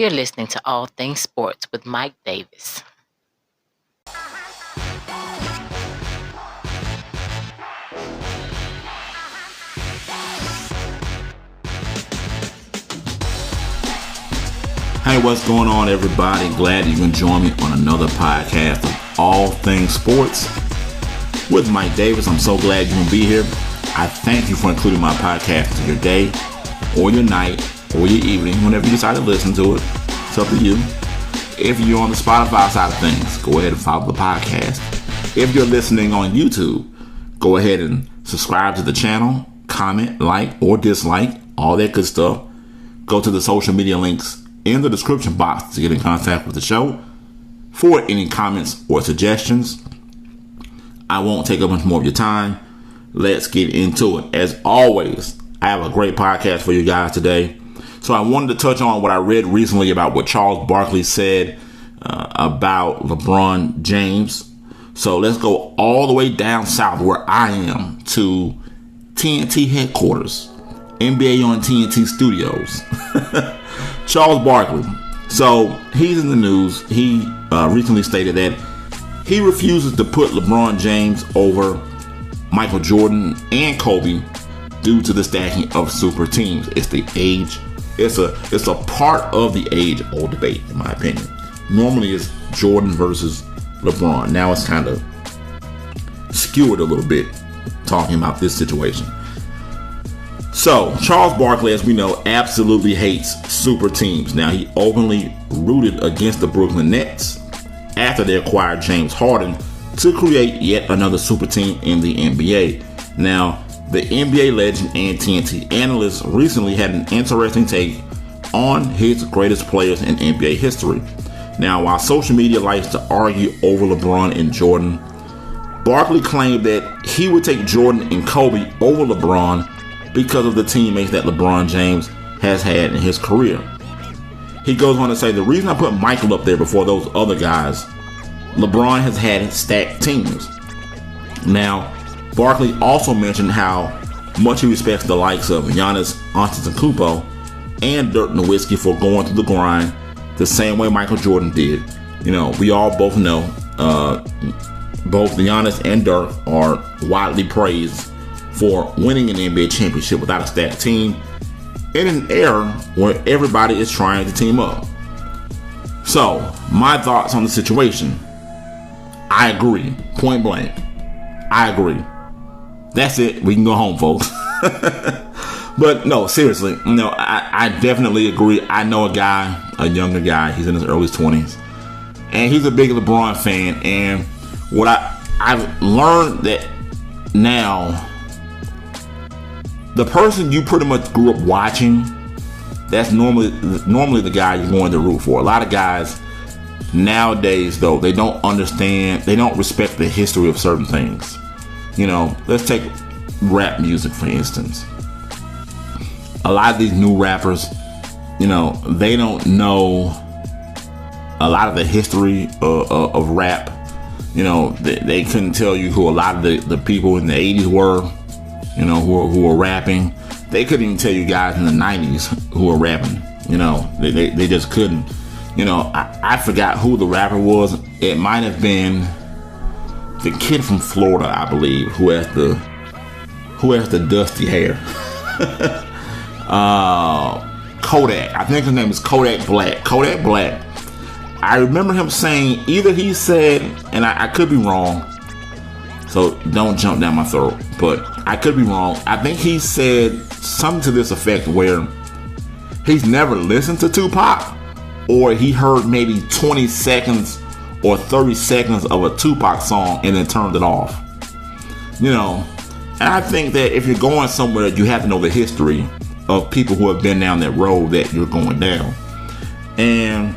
You're listening to All Things Sports with Mike Davis. Hey, what's going on, everybody? Glad you can join me on another podcast of All Things Sports with Mike Davis. I'm so glad you can be here. I thank you for including my podcast in your day or your night or your evening, whenever you decide to listen to it. It's up to you. If you're on the Spotify side of things, go ahead and follow the podcast. If you're listening on YouTube, go ahead and subscribe to the channel, comment, like, or dislike, all that good stuff. Go to the social media links in the description box to get in contact with the show for any comments or suggestions. I won't take up much more of your time. Let's get into it. As always, I have a great podcast for you guys today. So I wanted to touch on what I read recently about what Charles Barkley said about LeBron James. So let's go all the way down south where I am to TNT headquarters, NBA on TNT Studios. Charles Barkley. So he's in the news. He recently stated that he refuses to put LeBron James over Michael Jordan and Kobe due to the stacking of super teams. It's the age. It's a part of the age-old debate, in my opinion. Normally it's Jordan versus LeBron. Now it's kind of skewed a little bit talking about this situation. So, Charles Barkley, as we know, absolutely hates super teams. Now, he openly rooted against the Brooklyn Nets after they acquired James Harden to create yet another super team in the NBA. Now, the NBA legend and TNT analyst recently had an interesting take on his greatest players in NBA history. Now, while social media likes to argue over LeBron and Jordan, Barkley claimed that he would take Jordan and Kobe over LeBron because of the teammates that LeBron James has had in his career. He goes on to say, the reason I put Michael up there before those other guys, LeBron has had stacked teams. Now, Barkley also mentioned how much he respects the likes of Giannis Antetokounmpo and Dirk Nowitzki for going through the grind the same way Michael Jordan did. You know, we all both know both Giannis and Dirk are widely praised for winning an NBA championship without a stacked team in an era where everybody is trying to team up. So, my thoughts on the situation. I agree. Point blank. I agree. That's it. We can go home, folks. But no, seriously. No, I definitely agree. I know a guy, a younger guy. He's in his early 20s. And he's a big LeBron fan. And what I've learned that now, the person you pretty much grew up watching, that's normally the guy you're going to root for. A lot of guys nowadays, though, they don't understand, they don't respect the history of certain things. You know, let's take rap music, for instance. A lot of these new rappers, you know, they don't know a lot of the history of rap. You know, they couldn't tell you who a lot of the people in the 80s were, you know, who were rapping. They couldn't even tell you guys in the 90s who were rapping. You know, they just couldn't. You know, I forgot who the rapper was. It might have been the kid from Florida, I believe, who has the dusty hair. Kodak. I think his name is Kodak Black. Kodak Black. I remember him saying, either he said, and I could be wrong, so don't jump down my throat, but I could be wrong. I think he said something to this effect where he's never listened to Tupac, or he heard maybe 20 seconds or 30 seconds of a Tupac song and then turned it off. You know, and I think that if you're going somewhere, you have to know the history of people who have been down that road that you're going down. And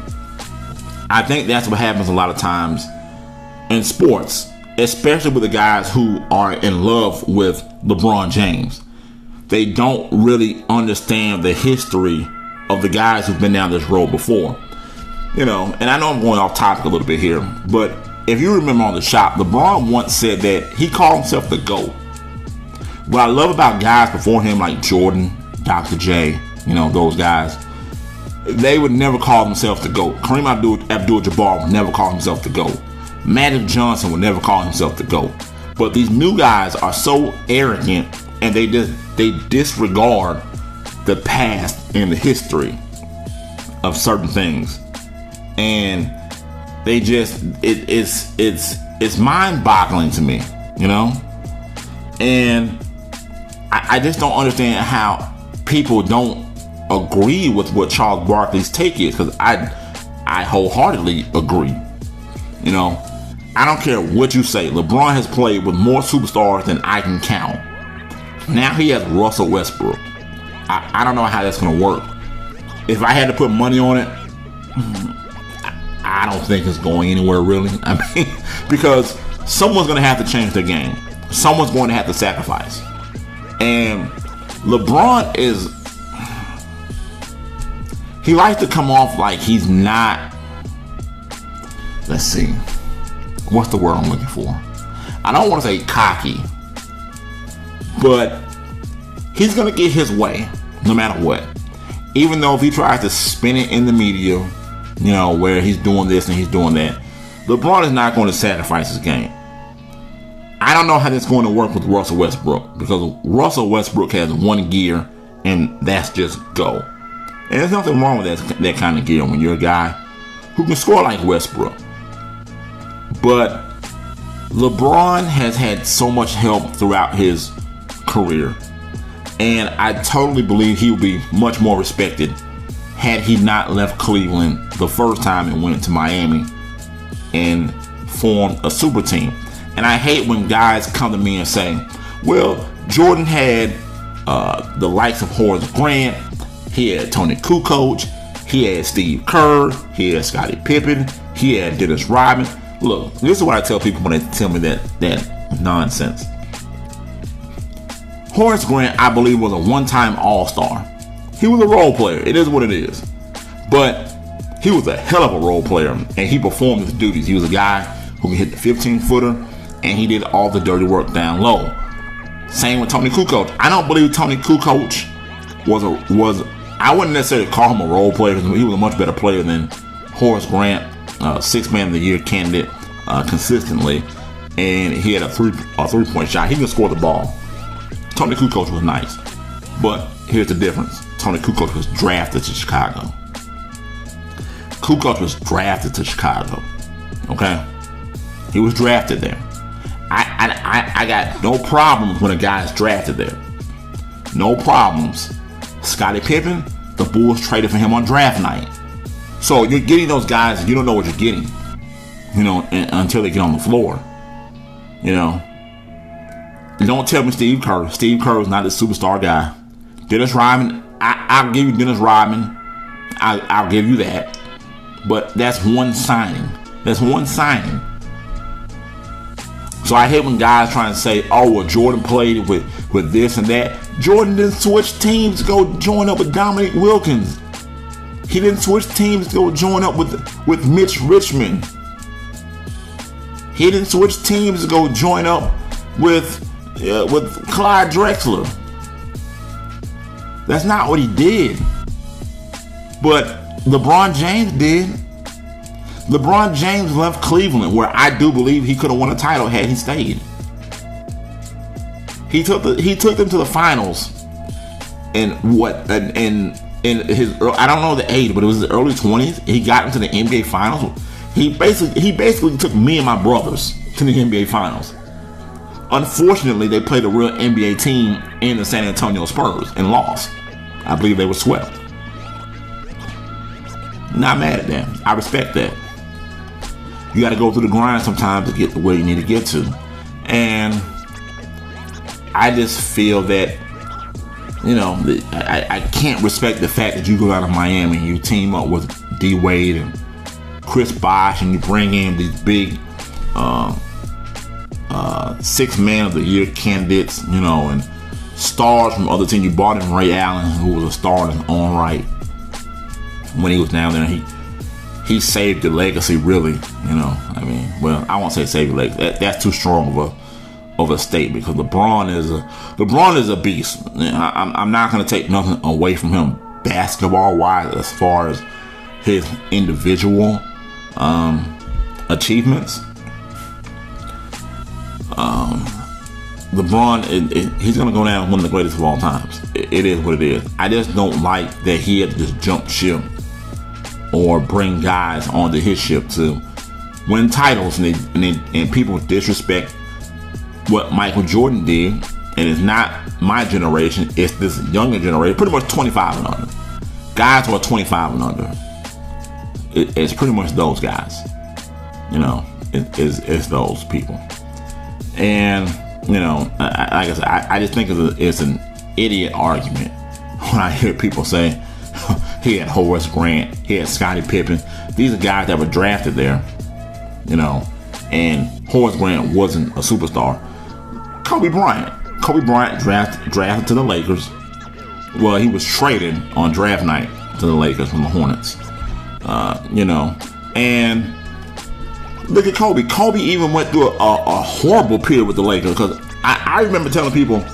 I think that's what happens a lot of times in sports, especially with the guys who are in love with LeBron James. They don't really understand the history of the guys who've been down this road before. You know, and I know I'm going off topic a little bit here, but if you remember on The Shop, LeBron once said that he called himself the GOAT. What I love about guys before him like Jordan, Dr. J, you know, those guys, they would never call themselves the GOAT. Kareem Abdul-Jabbar would never call himself the GOAT. Magic Johnson would never call himself the GOAT. But these new guys are so arrogant, and they disregard the past and the history of certain things, and they just it's mind-boggling to me, you know. And I just don't understand how people don't agree with what Charles Barkley's take is, because I wholeheartedly agree. You know, I don't care what you say. LeBron has played with more superstars than I can count. Now he has Russell Westbrook. I don't know how that's going to work. If I had to put money on it, I don't think it's going anywhere, really. I mean, because someone's going to have to change their game. Someone's going to have to sacrifice. And LeBron he likes to come off like he's not, let's see, what's the word I'm looking for? I don't want to say cocky, but he's going to get his way no matter what. Even though if he tries to spin it in the media, you know, where he's doing this and he's doing that, LeBron is not going to sacrifice his game. I don't know how that's going to work with Russell Westbrook, because Russell Westbrook has one gear, and that's just go. And there's nothing wrong with that kind of gear when you're a guy who can score like Westbrook. But LeBron has had so much help throughout his career, and I totally believe he would be much more respected had he not left Cleveland the first time and went to Miami and formed a super team. And I hate when guys come to me and say, well, Jordan had the likes of Horace Grant, he had Tony Kukoc, he had Steve Kerr, he had Scottie Pippen, he had Dennis Rodman. Look, this is what I tell people when they tell me that nonsense. Horace Grant, I believe, was a one-time All-Star. He was a role player. It is what it is. But he was a hell of a role player, and he performed his duties. He was a guy who could hit the 15-footer, and he did all the dirty work down low. Same with Tony Kukoc. I don't believe Tony Kukoc was I wouldn't necessarily call him a role player, because he was a much better player than Horace Grant, Sixth Man of the Year candidate consistently, and he had a three-point shot. He could score the ball. Tony Kukoc was nice, but here's the difference. Tony Kukoc was drafted to Chicago. Kukoc was drafted to Chicago. Okay? He was drafted there. I got no problems when a guy is drafted there. No problems. Scottie Pippen, the Bulls traded for him on draft night. So you're getting those guys and you don't know what you're getting, you know, until they get on the floor. You know, don't tell me Steve Kerr. Steve Kerr is not a superstar guy. Dennis Rodman, I'll give you Dennis Rodman. I'll give you that. But that's one signing. That's one signing. So I hate when guys trying to say, oh, well, Jordan played with this and that. Jordan didn't switch teams to go join up with Dominique Wilkins. He didn't switch teams to go join up with Mitch Richmond. He didn't switch teams to go join up with Clyde Drexler. That's not what he did. But LeBron James did. LeBron James left Cleveland, where I do believe he could have won a title had he stayed. He took them to the finals in his, I don't know the age, but it was the early 20s. He got into the NBA finals. He basically took me and my brothers to the NBA finals. Unfortunately, they played a real NBA team in the San Antonio Spurs and lost. I believe they were swept. Not mad at that. I respect that. You got to go through the grind sometimes to get to where you need to get to. And I just feel that, you know, I can't respect the fact that you go out of Miami and you team up with D Wade and Chris Bosh and you bring in these big Sixth Man of the Year candidates, you know, and stars from other teams. You brought in Ray Allen, who was a star in his own right when he was down there. He saved the legacy, really, you know. I mean, well, I won't say save the legacy. That's too strong of a statement, because LeBron is a beast. I'm not going to take nothing away from him, basketball wise as far as his individual achievements. LeBron, he's going to go down as one of the greatest of all times. It is what it is. I just don't like that he had to just jump ship or bring guys onto his ship to win titles, and people disrespect what Michael Jordan did. And it's not my generation, it's this younger generation, pretty much 25 and under. Guys who are 25 and under. It's pretty much those guys. It's those people. And, like I said, I just think it's an idiot argument when I hear people say he had Horace Grant, he had Scottie Pippen. These are guys that were drafted there, and Horace Grant wasn't a superstar. Kobe Bryant drafted to the Lakers. Well, he was traded on draft night to the Lakers from the Hornets. And look at Kobe. Kobe even went through a horrible period with the Lakers, because I remember telling people,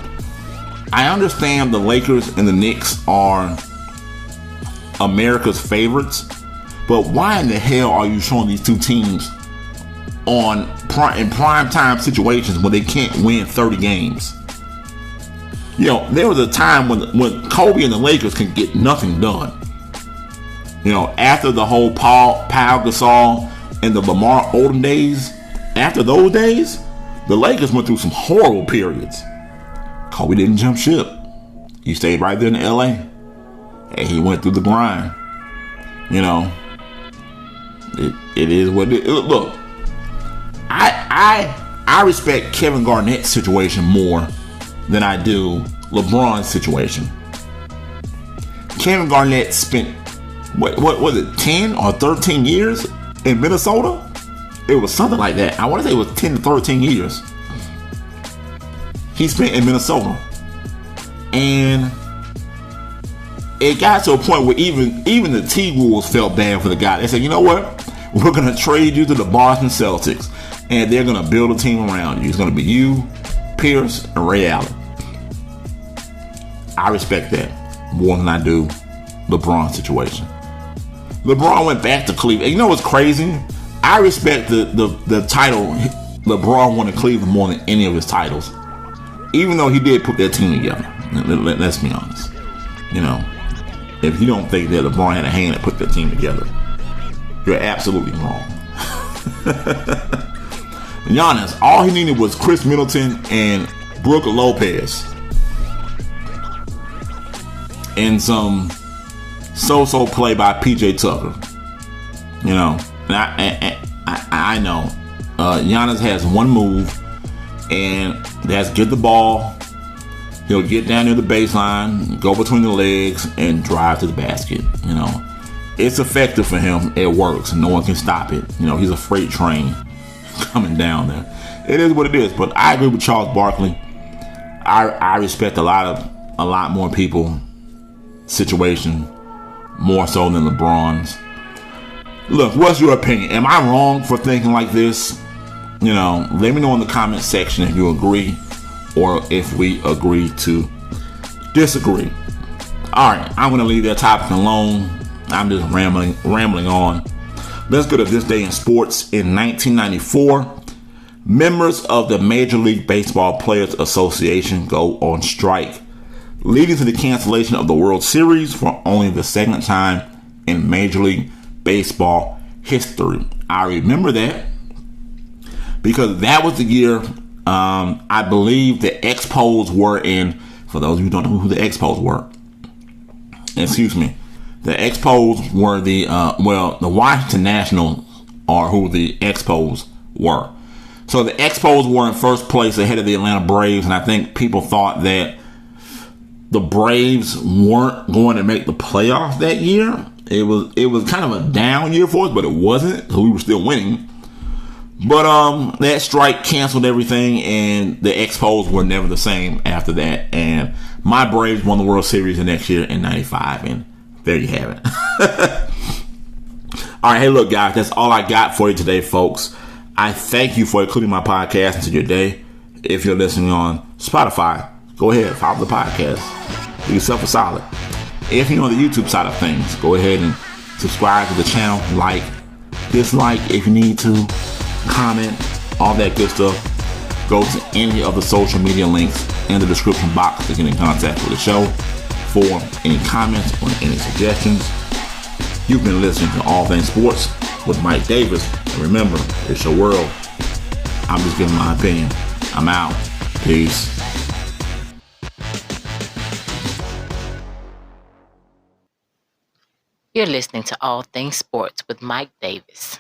I understand the Lakers and the Knicks are America's favorites, but why in the hell are you showing these two teams in prime time situations when they can't win 30 games? There was a time when Kobe and the Lakers could get nothing done. After the whole Pau Gasol and the Lamar Odom days, after those days, the Lakers went through some horrible periods. Kobe didn't jump ship. He stayed right there in LA. And he went through the grind. It is what it is. Look, I respect Kevin Garnett's situation more than I do LeBron's situation. Kevin Garnett spent, what was it, 10 or 13 years in Minnesota? It was something like that. I want to say it was 10 to 13 years he spent in Minnesota. And it got to a point where even the T-Wolves felt bad for the guy. They said, you know what? We're going to trade you to the Boston Celtics, and they're going to build a team around you. It's going to be you, Pierce, and Ray Allen. I respect that more than I do LeBron's situation. LeBron went back to Cleveland. You know what's crazy? I respect the title LeBron won in Cleveland more than any of his titles. Even though he did put that team together. Let's be honest. If you don't think that LeBron had a hand to put that team together, you're absolutely wrong. Giannis, all he needed was Chris Middleton and Brook Lopez. And some so-so play by PJ Tucker. I know Giannis has one move, and that's get the ball. He'll get down near the baseline, go between the legs, and drive to the basket. It's effective for him. It works. No one can stop it. He's a freight train coming down there. It is what it is. But I agree with Charles Barkley. I respect a lot more people situation more so than LeBron's. Look, what's your opinion? Am I wrong for thinking like this? Let me know in the comment section if you agree or if we agree to disagree. Alright, I'm going to leave that topic alone. I'm just rambling on. Let's go to this day in sports. In 1994, members of the Major League Baseball Players Association go on strike, leading to the cancellation of the World Series for only the second time in Major League Baseball history. I remember that because that was the year I believe the Expos were in. For those of you who don't know who the Expos were, the Expos were the Washington Nationals are who the Expos were. So the Expos were in first place ahead of the Atlanta Braves, and I think people thought that the Braves weren't going to make the playoffs that year. It was kind of a down year for us, but it wasn't, because we were still winning. But that strike canceled everything, and the Expos were never the same after that. And my Braves won the World Series the next year in '95, and there you have it. All right, hey, look, guys, that's all I got for you today, folks. I thank you for including my podcast into your day. If you're listening on Spotify, go ahead, follow the podcast. Do yourself a solid. If you're on the YouTube side of things, go ahead and subscribe to the channel, like, dislike if you need to, comment, all that good stuff. Go to any of the social media links in the description box to get in contact with the show for any comments or any suggestions. You've been listening to All Things Sports with Mike Davis. And remember, it's your world. I'm just giving my opinion. I'm out. Peace. You're listening to All Things Sports with Mike Davis.